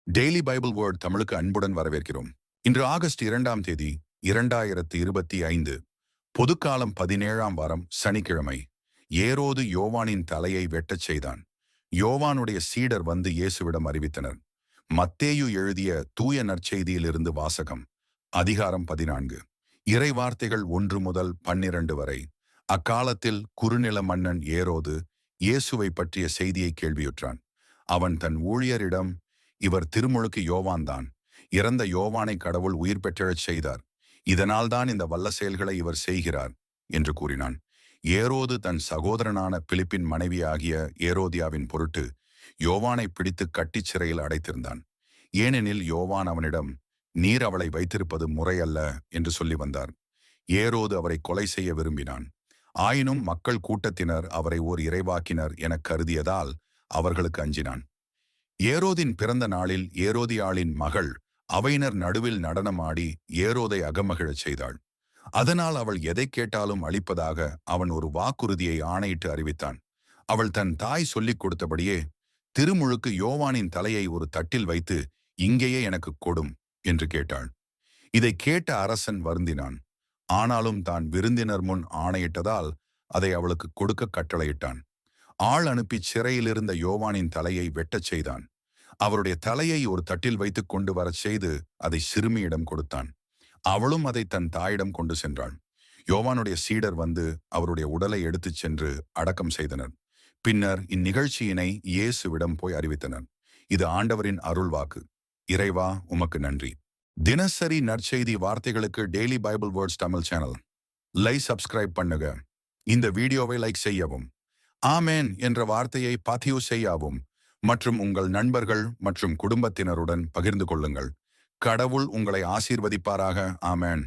Daily Bible word தமிழுக்கு அன்புடன் வரவேற்கிறோம். இன்று ஆகஸ்ட் 2ஆம் தேதி 2025, பொதுக்காலம் 17ஆம் வாரம், சனிக்கிழமை. ஏரோது யோவானின் தலையை வெட்டச் செய்தான். யோவானுடைய சீடர் வந்து இயேசுவிடம் அறிவித்தனர். மத்தேயு எழுதிய தூய நற்செய்தியிலிருந்து வாசகம். அதிகாரம் 14. இறை வார்த்தைகள் 1 முதல் 12 வரை. அக்காலத்தில் குறுநில மன்னன் ஏரோது இயேசுவை பற்றிய செய்தியை கேள்வியுற்றான். அவன் தன் ஊழியரிடம், இவர் திருமுழுக்கு யோவான்தான். இறந்த யோவானை கடவுள் உயிர் பெற்றெழச் செய்தார். இதனால்தான் இந்த வல்ல செயல்களை இவர் செய்கிறார் என்று கூறினான். ஏரோது தன் சகோதரனான பிலிப்பின் மனைவியாகிய ஏரோதியாவின் பொருட்டு யோவானை பிடித்து கட்டிச் சிறையில் அடைத்திருந்தான். ஏனெனில் யோவான் அவனிடம், நீர் அவளை வைத்திருப்பது முறையல்ல என்று சொல்லி வந்தார். ஏரோது அவரை கொலை செய்ய விரும்பினான். ஆயினும் மக்கள் கூட்டத்தினர் அவரை ஓர் இறைவாக்கினர் எனக் கருதியதால் அவர்களுக்கு அஞ்சினான். ஏரோதின் பிறந்த நாளில் ஏரோதியாளின் மகள் அவையினர் நடுவில் நடனமாடி ஏரோதை அகமகிழச் செய்தாள். அதனால் அவள் எதை கேட்டாலும் அளிப்பதாக அவன் ஒரு வாக்குறுதியை ஆணையிட்டு அறிவித்தான். அவள் தன் தாய் சொல்லிக் கொடுத்தபடியே, திருமுழுக்கு யோவானின் தலையை ஒரு தட்டில் வைத்து இங்கேயே எனக்கு கொடும் என்று கேட்டாள். இதை கேட்ட அரசன் வருந்தினான். ஆனாலும் தான் விருந்தினர் முன் ஆணையிட்டதால் அதை அவளுக்கு கொடுக்க கட்டளையிட்டான். ஆள் அனுப்பி சிறையிலிருந்த யோவானின் தலையை வெட்டச் செய்தான். அவருடைய தலையை ஒரு தட்டில் வைத்துக் கொண்டு வரச் செய்து அதை சிறுமியிடம் கொடுத்தான். அவளும் அதை தன் தாயிடம் கொண்டு சென்றாள். யோவானுடைய சீடர் வந்து அவருடைய உடலை எடுத்துச் சென்று அடக்கம் செய்தனர். பின்னர் இந்நிகழ்ச்சியினை இயேசுவிடம் போய் அறிவித்தனர். இது ஆண்டவரின் அருள்வாக்கு. இறைவா, உமக்கு நன்றி. தினசரி நற்செய்தி வார்த்தைகளுக்கு daily Bible words Tamil channel subscribe பண்ணுங்க. இந்த வீடியோவை லைக் செய்யவும், ஆமேன் என்ற வார்த்தையை பதிவு செய்யவும் மற்றும் உங்கள் நண்பர்கள் மற்றும் குடும்பத்தினருடன் பகிர்ந்து கொள்ளுங்கள். கடவுள் உங்களை ஆசீர்வதிப்பாராக. ஆமேன்.